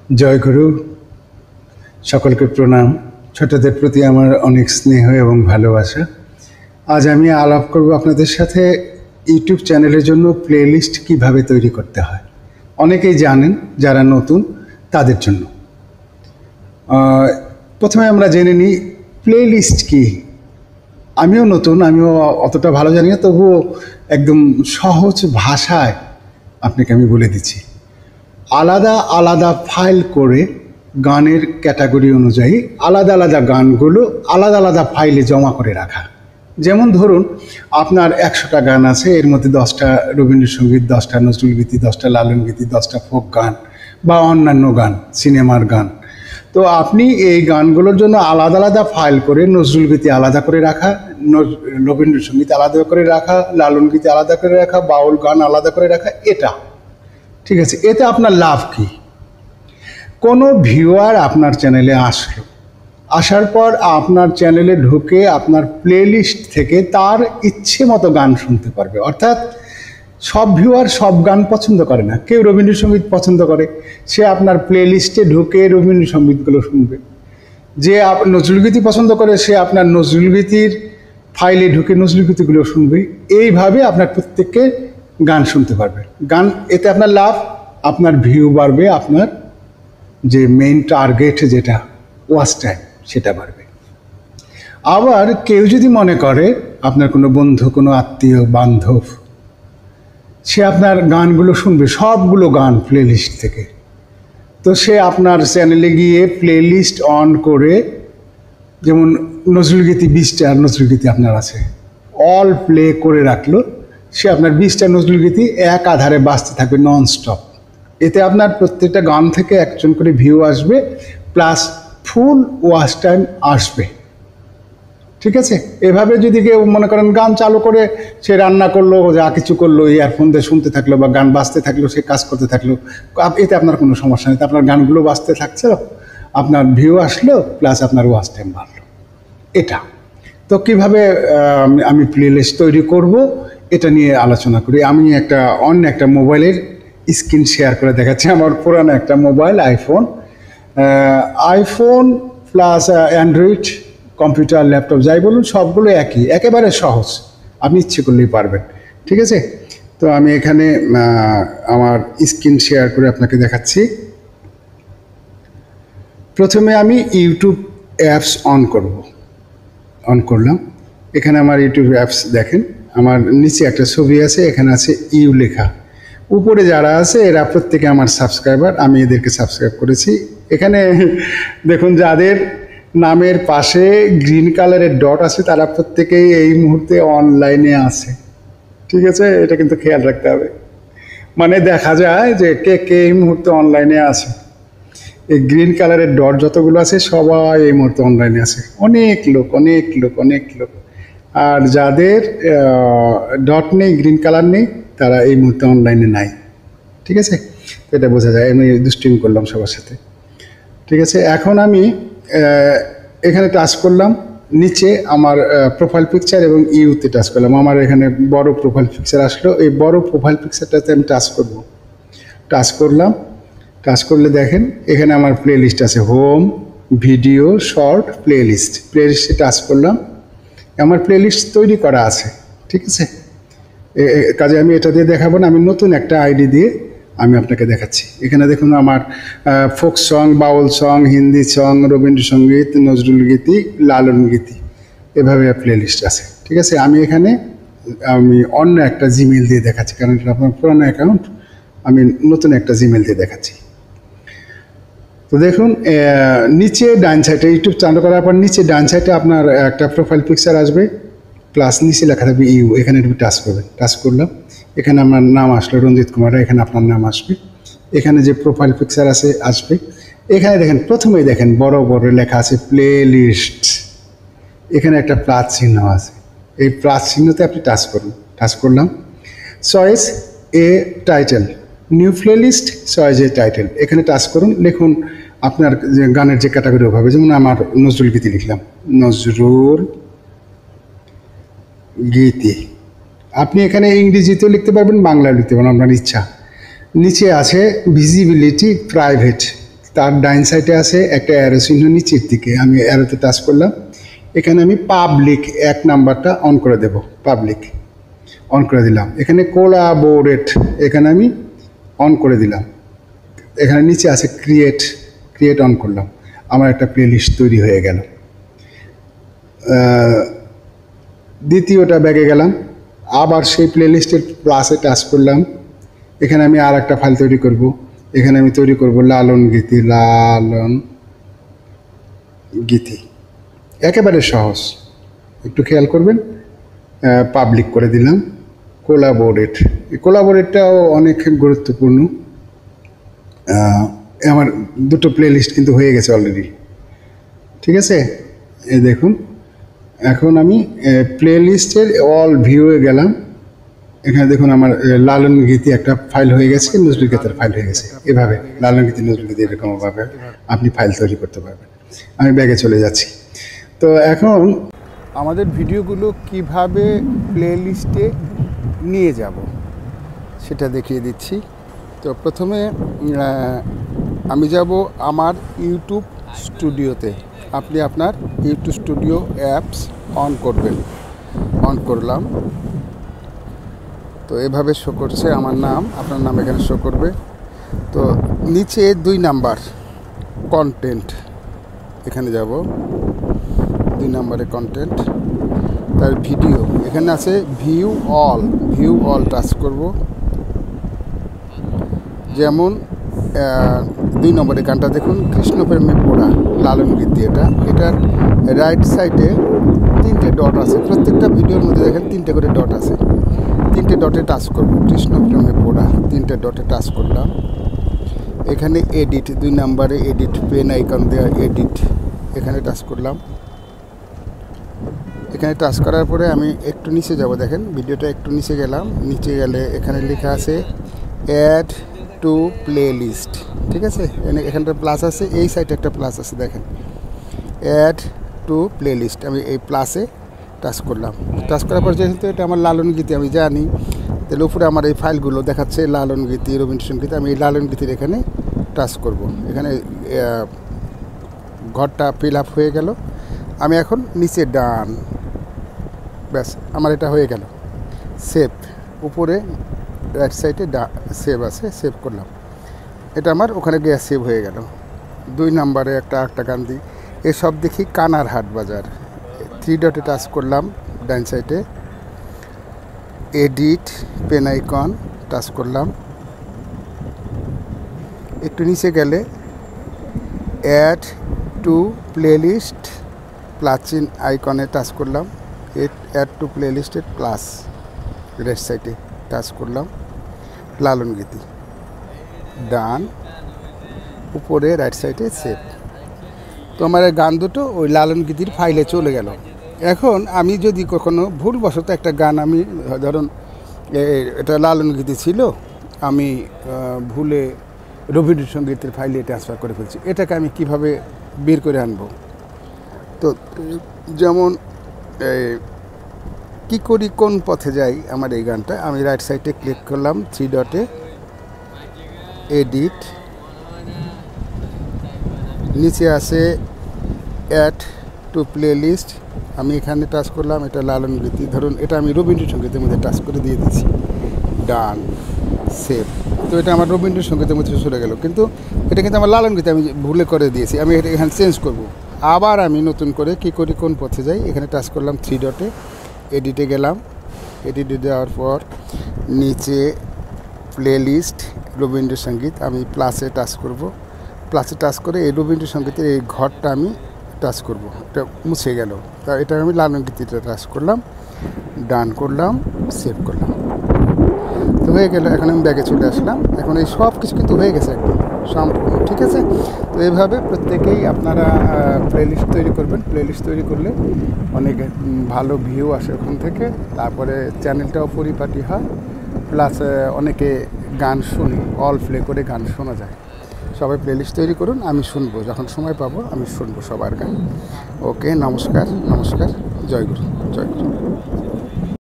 জয় গুরু, সকলকে প্রণাম। ছোটদের প্রতি আমার অনেক স্নেহ এবং ভালোবাসা। আজ আমি আলাপ করব আপনাদের সাথে ইউটিউব চ্যানেলের জন্য প্লেলিস্ট কিভাবে তৈরি করতে হয়। অনেকেই জানেন, যারা নতুন তাদের জন্য। প্রথমে আমরা জেনে নিই প্লেলিস্ট কি। আমিও নতুন, আমিও অতটা ভালো জানি না, তবুও একদম সহজ ভাষায় আপনাকে আমি বলে দিচ্ছি। আলাদা আলাদা ফাইল করে গানের ক্যাটাগরি অনুযায়ী আলাদা আলাদা গানগুলো আলাদা আলাদা ফাইলে জমা করে রাখা। যেমন ধরুন, আপনার 100টা গান আছে, এর মধ্যে 10টা রবীন্দ্রসঙ্গীত, 10টা নজরুলগীতি, 10টা লালনগীতি, 10টা ফোক গান বা অন্যান্য গান, সিনেমার গান। তো আপনি এই গানগুলোর জন্য আলাদা আলাদা ফাইল করে নজরুলগীতি আলাদা করে রাখা, রবীন্দ্রসঙ্গীত আলাদা করে রাখা, লালনগীতি আলাদা করে রাখা, বাউল গান আলাদা করে রাখা। এটা ঠিক আছে। এতে আপনার লাভ কি? কোনো ভিউয়ার আপনার চ্যানেলে আসলো, আসার পর আপনার চ্যানেলে ঢুকে আপনার প্লেলিস্ট থেকে তার ইচ্ছে মতো গান শুনতে পারবে। অর্থাৎ সব ভিউয়ার সব গান পছন্দ করে না। কেউ রবীন্দ্রসঙ্গীত পছন্দ করে, সে আপনার প্লেলিস্টে ঢুকে রবীন্দ্রসঙ্গীতগুলো শুনবে। যে নজরুলগীতি পছন্দ করে, সে আপনার নজরুলগীতির ফাইলে ঢুকে নজরুলগীতিগুলো শুনবে। এইভাবে আপনার প্রত্যেককে গান শুনতে পারবে। গান, এতে আপনার লাভ, আপনার ভিউ বাড়বে, আপনার যে মেইন টার্গেট যেটা ওয়াচ টাইম সেটা বাড়বে। আবার কেউ যদি মনে করে, আপনার কোনো বন্ধু, কোনো আত্মীয় বান্ধব, সে আপনার গানগুলো শুনবে, সবগুলো গান প্লেলিস্ট থেকে, তো সে আপনার চ্যানেলে গিয়ে প্লেলিস্ট অন করে, যেমন নজরুলগীতি 20টা নজরুলগীতি আপনার আছে, অল প্লে করে রাখলো। সে আপনার 20টা নজরুলগীতি এক আধারে বাজতে থাকবে ননস্টপ। এতে আপনার প্রত্যেকটা গান থেকে একজন করে ভিউ আসবে, প্লাস ফুল ওয়াচ টাইম আসবে। ঠিক আছে। এভাবে যদি কেউ মনে করেন গান চালু করে সে রান্না করলো, যা কিছু করলো, ইয়ারফোন দিয়ে শুনতে থাকলো বা গান বাজতে থাকলো, সে কাজ করতে থাকলো, এতে আপনার কোনো সমস্যা নেই। আপনার গানগুলো বাজতে থাকছে, আপনার ভিউ আসলো, প্লাস আপনার ওয়াচ টাইম বাড়লো। এটা তো কীভাবে আমি প্লেলিস্ট তৈরি করব, এটা নিয়ে আলোচনা করি। আমি অন্য একটা মোবাইলের স্ক্রিন শেয়ার করে দেখাচ্ছি। আমার পুরানো একটা mobile, iPhone plus Android, computer, laptop, যাই বলুন, সবগুলো একই, একেবারে সহজ। আপনি ইচ্ছে করলেই পারবেন। ঠিক আছে। তো আমি এখানে আমার স্ক্রিন শেয়ার করে আপনাকে দেখাচ্ছি। প্রথমে আমি ইউটিউব অ্যাপস অন করলাম। এখানে আমার ইউটিউব অ্যাপস দেখেন, আমার নিচে একটা ছবি আছে, এখানে আছে ইউ লেখা। উপরে যারা আছে এরা প্রত্যেকে আমার সাবস্ক্রাইবার, আমি এদেরকে সাবস্ক্রাইব করেছি। এখানে দেখুন, যাদের নামের পাশে গ্রিন কালারের ডট আছে তারা প্রত্যেকেই এই মুহূর্তে অনলাইনে আছে। ঠিক আছে, এটা কিন্তু খেয়াল রাখতে হবে। মানে দেখা যায় যে কে কে এই মুহূর্তে অনলাইনে আছে। এই গ্রিন কালারের ডট যতগুলো আছে সবাই এই মুহূর্তে অনলাইনে আছে। অনেক লোক। আর যাদের ডট নেই, গ্রিন কালার নেই, তারা এই মুহূর্তে অনলাইনে নাই। ঠিক আছে, তো এটা বোঝা যায়। আমি দুষ্টিমি করলাম সবার সাথে। ঠিক আছে, এখন আমি এখানে টাচ করলাম, নিচে আমার প্রোফাইল পিকচার এবং ইউতে টাচ করলাম। আমার এখানে বড় প্রোফাইল পিকচার আসলো, এই বড় প্রোফাইল পিকচারটাতে আমি টাচ করলাম। টাচ করলে দেখেন এখানে আমার প্লেলিস্ট আছে, হোম, ভিডিও, শর্ট, প্লেলিস্টে টাচ করলাম। আমার প্লেলিস্ট তৈরি করা আছে। ঠিক আছে, কাজে আমি এটা দিয়ে দেখাবো না, আমি নতুন একটা আইডি দিয়ে আমি আপনাকে দেখাচ্ছি। এখানে দেখুন আমার ফোক সং, বাউল সং, হিন্দি সং, রবীন্দ্রসঙ্গীত, নজরুলগীতি, লালনগীতি, এভাবে প্লেলিস্ট আছে। ঠিক আছে, আমি অন্য একটা জিমেল দিয়ে দেখাচ্ছি, কারণ এটা আপনার পুরানো অ্যাকাউন্ট। আমি নতুন একটা জিমেল দিয়ে দেখাচ্ছি। তো দেখুন, নিচে ডান সাইডে ইউটিউব চালু করার পর নিচে ডান সাইডে আপনার একটা প্রোফাইল পিকচার আসবে, প্লাস নিচে লেখা থাকবে ইউ। এখানে একটু টাচ করবেন। টাচ করলাম, এখানে আমার নাম আসলো রঞ্জিত কুমার, এখানে আপনার নাম আসবে। এখানে যে প্রোফাইল পিকচার আসবে। এখানে দেখেন, প্রথমেই দেখেন বড় লেখা আছে প্লেলিস্ট। এখানে একটা প্লাস চিহ্ন আছে, এই প্লাস চিহ্নতে আপনি টাচ করুন। টাচ করলাম, চয়েস এ টাইটেল, নিউ প্লেলিস্ট, চয়েস এ টাইটেল, এখানে টাচ করুন। লিখুন আপনার যে গানের যে ক্যাটাগরি হবে, যেমন আমার নজরুলগীতি লিখলাম, নজরুল গীতি। আপনি এখানে ইংরেজিতেও লিখতে পারবেন, বাংলায় লিখতে পারবেন, আপনার ইচ্ছা। নিচে আছে ভিজিবিলিটি, প্রাইভেট, তার ডাইন সাইডে আছে একটা অ্যারো চিহ্ন নিচের দিকে, আমি অ্যারোতে টাচ করলাম। এখানে আমি পাবলিক 1 নাম্বারটা অন করে দেব, পাবলিক অন করে দিলাম। এখানে কোলাবোরেট এখানে আমি অন করে দিলাম। এখানে নিচে আছে ক্রিয়েট, ক্রিয়েট অন করলাম, আমার একটা প্লেলিস্ট তৈরি হয়ে গেল। দ্বিতীয়টা ব্যাগে গেলাম, আবার সেই প্লেলিস্টের প্লাসে টাচ করলাম। এখানে আমি আর একটা ফাইল তৈরি করব। এখানে আমি তৈরি করব লালন গীতি, লালন গীতি, একেবারে সহজ, একটু খেয়াল করবেন। পাবলিক করে দিলাম। কোলাবোরেট, এই কোলাবোরেটটাও অনেক গুরুত্বপূর্ণ। আমার 2টো প্লেলিস্ট কিন্তু হয়ে গেছে অলরেডি, ঠিক আছে। এই দেখুন, এখন আমি প্লেলিস্টের অল ভিউয়ে গেলাম। এখানে দেখুন আমার লালন গীতি একটা ফাইল হয়ে গেছে, নজরুল গীতির ফাইল হয়ে গেছে। এভাবে লালন গীতি, নজরুল গীতি এরকমভাবে আপনি ফাইল তৈরি করতে পারবেন। আমি ব্যাগে চলে যাচ্ছি। তো এখন আমাদের ভিডিওগুলো কিভাবে প্লেলিস্টে নিয়ে যাব সেটা দেখিয়ে দিচ্ছি। তো প্রথমে আমি যাব আমার ইউটিউব স্টুডিওতে। আপনি আপনার ইউটিউব স্টুডিও অ্যাপস অন করবেন। অন করলাম, তো এভাবে শো করছে আমার নাম, আপনার নাম এখানে শো করবে। তো নিচে 2 নাম্বার কন্টেন্ট, এখানে যাব 2 নাম্বারে কন্টেন্ট, তার ভিডিও এখানে আছে view all, view all touch করব। যেমন 2 নম্বরের গানটা দেখুন, কৃষ্ণপ্রেমে পোড়া, লালন গীতি। এটার রাইট সাইডে 3টে ডট আছে, প্রত্যেকটা ভিডিওর মধ্যে দেখেন 3টে করে ডট আছে। 3টে ডটে টাচ করব, কৃষ্ণপ্রেমে পোড়া, 3টে ডটে টাচ করলাম। এখানে এডিট, 2 নম্বরে এডিট, পেন আইকন দেওয়া এডিট, এখানে টাচ করলাম। এখানে টাচ করার পরে আমি একটু নিচে যাব, দেখেন ভিডিওটা একটু নিচে গেলাম। নিচে গেলে এখানে লেখা আছে অ্যাড টু প্লে লিস্ট, ঠিক আছে। এখানটা প্লাস আছে, এই সাইডে একটা প্লাস আছে, দেখেন অ্যাড টু প্লে লিস্ট। আমি এই প্লাসে টাচ করলাম। টাচ করার পর যেহেতু এটা আমার লালন গীতি আমি জানি, তাহলে উপরে আমার এই ফাইলগুলো দেখাচ্ছে লালন গীতি, রবীন্দ্রসঙ্গীত। আমি এই লালন গীতির এখানে টাচ করব। এখানে ঘরটা ফিল আপ হয়ে গেল। আমি এখন নিচে ডান, ব্যাস আমার এটা হয়ে গেল। সেভ, উপরে রাইট সাইডে সেভ আছে, সেভ করলাম। এটা আমার ওখানে গিয়ে সেভ হয়ে গেল। 2 নম্বরে একটা গান দিই, এসব দেখি কানার হাট বাজার। 3 ডটে টাচ করলাম ডান সাইডে, এডিট, পেন আইকন টাচ করলাম। একটু নিচে গেলে অ্যাড টু প্লেলিস্ট, প্লাচিন আইকনে টাচ করলাম। অ্যাড টু প্লেলিস্টের প্লাস রাইট সাইডে টাচ করলাম, লালন গীতি, ডান, উপরে রাইট সাইডে সেভ। তো আমার গান দুটো ওই লালন গীতির ফাইলে চলে গেল। এখন আমি যদি কখনো ভুলবশত একটা গান, আমি ধরুন এটা লালন গীতি ছিল, আমি ভুলে রবীন্দ্রসঙ্গীতের ফাইলে ট্রান্সফার করে ফেলছি, এটাকে আমি কিভাবে বের করে আনবো? তো যেমন কি করি কোন পথে যাই, আমার এই গানটা আমি রাইট সাইডে ক্লিক করলাম, 3 ডটে এডিট, নিচে আছে অ্যাড টু প্লে লিস্ট, আমি এখানে টাচ করলাম। এটা লালন গীতি, ধরুন এটা আমি রবীন্দ্রসঙ্গীতের মধ্যে টাচ করে দিয়ে দিচ্ছি, ডান, সেভ। তো এটা আমার রবীন্দ্রসঙ্গীতের মধ্যে চলে গেল, কিন্তু এটা কিন্তু আমার লালন গীতি আমি ভুলে করে দিয়েছি। আমি এটা এখানে চেঞ্জ করব। আবার আমি নতুন করে কি করি কোন পথে যাই, এখানে টাচ করলাম 3 ডটে, এডিটে গেলাম। এডিটে যাওয়ার পর নিচে প্লে লিস্ট রবীন্দ্রসঙ্গীত, আমি প্লাসে টাচ করব। প্লাসে টাচ করে এই রবীন্দ্রসঙ্গীতের এই ঘরটা আমি টাচ করব, এটা মুছে গেল। তা এটা আমি লালন গীতিটা টাচ করলাম, ডান করলাম, সেভ করলাম, তো হয়ে গেল। এখন আমি ব্যাগে চলে আসলাম। এখন এই সব কিছু কিন্তু হয়ে গেছে একদম সম্পূর্ণ, ঠিক আছে। তো এইভাবে প্রত্যেকেই আপনারা প্লেলিস্ট তৈরি করবেন। প্লেলিস্ট তৈরি করলে অনেক ভালো ভিউ আসে ওখান থেকে, তারপরে চ্যানেলটাও পরিপাটি হয়, প্লাস অনেকে গান শুনি, অল প্লে করে গান শোনা যায়। সবাই প্লেলিস্ট তৈরি করুন, আমি শুনবো, যখন সময় পাবো আমি শুনবো সবার গান। ওকে, নমস্কার, নমস্কার, জয় গুরু, জয় গুরু।